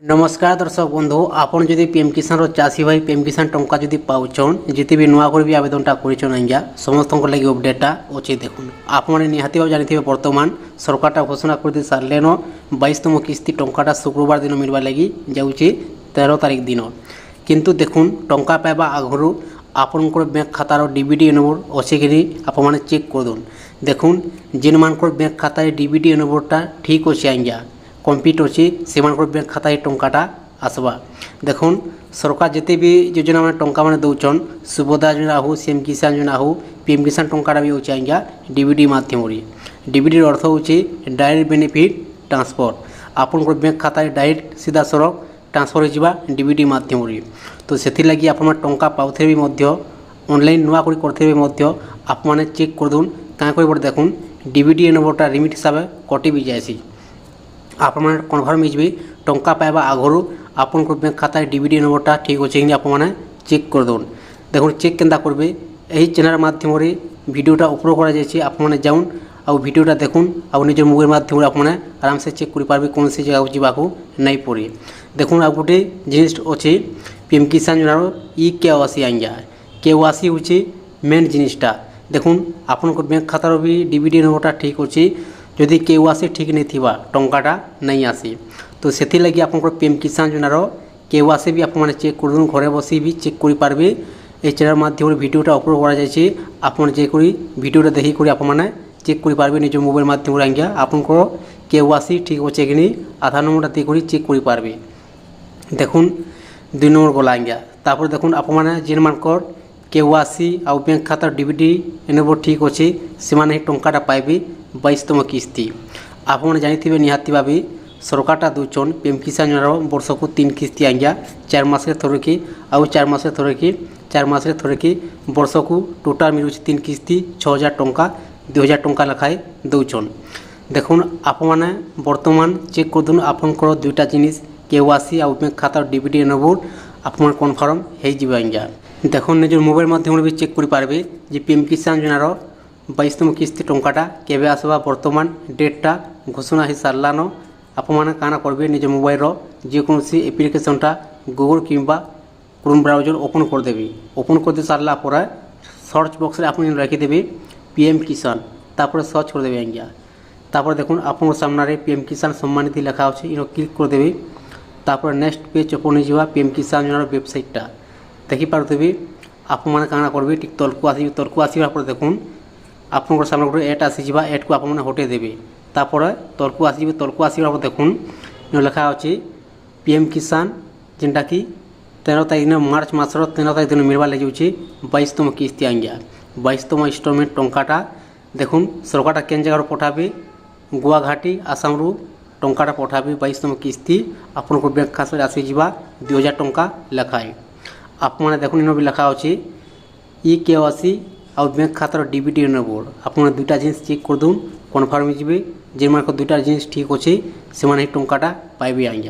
नमस्कार दर्शक बंधु आपन जदि पीएम किसान चाषी भाई पीएम किसान टंका जदि पाउछन जिते भी नुआ कर भी आवेदनटा करिछन आज्ञा समस्त लगी अपडेटा अच्छे देखुन आप निहाती भाव जानी बर्तमान सरकारटा घोषणा कर सारे 22तम किस्ती टंकाटा शुक्रवार दिन मिलवा लगी जाऊँगी 13 तारिख दिन किंतु देखुन टंका पाइबा आगु आपण बैंक खातार डीबीटी नंबर अच्छे कि आप चेक कर दून देखुन जिन मानकर बैंक खातार डीबीटी नंबरटा ठीक अच्छे आज्ञा कम्प्लीट अच्छी से बैंक खाता टंकाटा आसवा देखुन सरकार जिते भी योजना मैंने टंका मैंने दौन सुभद्रा योजना हो सीएम किसान योजना हो पीएम किसान टंकाटा भी होची आज्ञा डीबीटी माध्यम डीबीटी अर्थ हो डायरेक्ट बेनिफिट ट्रांसफर आपन बैंक खाता डायरेक्ट सीधा सड़क ट्रांसफर हो डीबीटी माध्यम तो से लगी आप टंका पाथे भी ऑनलाइन नुआ करते आप चेक कर दून क्या कर देखुन डीबीटी नंबरटा रिमिट हिसाब से कटि भी जाएसी आप कनफर्म हो टंका पाइबा आगु आपन बैंक खाता डीबीटी नंबरटा ठीक अच्छे कि आप चेक कर दून देखो चेक केन्ता करेंगे यही चैनल माध्यम भिडियोटा अपलोड कर आप जाऊन आउ भिडियोटा देखुन आउ निज मोबाइल माध्यम आप आराम से चेक करेंगे कौन सी जगह जावाक नहीं पड़े देखुन आ गोटे जिनिस अच्छे पीएम किसान योजनार KYC आज्ञा KYC हूँ मेन जिनिसटा देखुन आपन बैंक खातार भी डीबीटी नंबरटा ठीक अच्छे जदि KYC ठीक नहीं थिबा टंकाटा नहीं आसी तो से लगी आप पीएम किसान योजनार KYC भी आप चेक कर दून घरे बसी भी चेक कर पारे ये चैनल माध्यम भिडियोटा अपलोड कर जाए आप भिडियोटा देखिक आप चेक कर पारे निज मोबाइल माध्यम आज्ञा आपन KYC ठीक अच्छे कि आधार नंबरटा देखिए चेक कर पारे देखुन 2 नंबर गला आज्ञा तापर देखुन आप जिन मानकर KYC आउ बैंक खाता डीबीटी नंबर ठीक अच्छे से टंकाटा पाइबे 22तम किस्ती आप जानी निहाती भाव सरकारटा दौन पीएम किसान योजनार वर्ष को 3 किस्ती आज्ञा 4 मास थोड़े कि आउ 4 मास थोड़े कि 4 मास थोड़े कि वर्ष को टोटाल मिलूँ 3 किस्ती 6000 टंका 2000 टंका लेखाएं दौन देखुन आप बर्तमान चेक कर दून आपंकर दुईटा जिनिस KYC आउ बैंक खाता डीबीटी नंबर आप कनफर्म हो आज्ञा देखुन निज मोबाइल माध्यम भी चेक कर पारे पीएम किसान योजनार 22तम किस्ती टंकाटा केबे आसवा बर्तमान डेटटा घोषणा हो सारान आप काना करेंगे निज मोबाइल जेकोसी एप्लिकेशनटा गूगल किंबा क्रोम ब्राउजर ओपन करदेवी ओपन कर सारा पर सर्च बक्स आप रखिदेवे पीएम किसान तापर सर्च करदेवे आज्ञा तापर देखुन आप सामने पीएम किसान सम्मानित लिखा अच्छे इन क्लिक करदेवे तापर नेक्स्ट पेज ओपन हो पीएम किसान योजनार वेबसाइटा देखिपे आप काना करेंगे ठीक तलकू आसवार देखुन आप सामने गोटे एड आसीजा एड को आप हटे देवे तापर तलकू आसवार देखुन लिखा अच्छे पीएम किसान जेनटा कि 13 तारिख दिन मार्च मासर 13 तारिख दिन मिलवा लगे 22तम किस्ती आज्ञा 22तम इन्स्टलमेंट टंकाटा देखुन सरकारटा केन जगार पठाबे गुआघाटी आसाम रु टंकाटा पठाबे 22तम किस्ती आपन बैंक खाता आसीजा 2000 टंका लेखाएं आप देखुन इन भी लिखा अच्छे KYC आउ बैंक खातार डीबीटी नंबर आप दुईटा जिनिस चेक कर दून कनफर्म हो जिन दुईटा जिनिस ठीक अच्छे से टंकाटा पाइबे आज्ञा।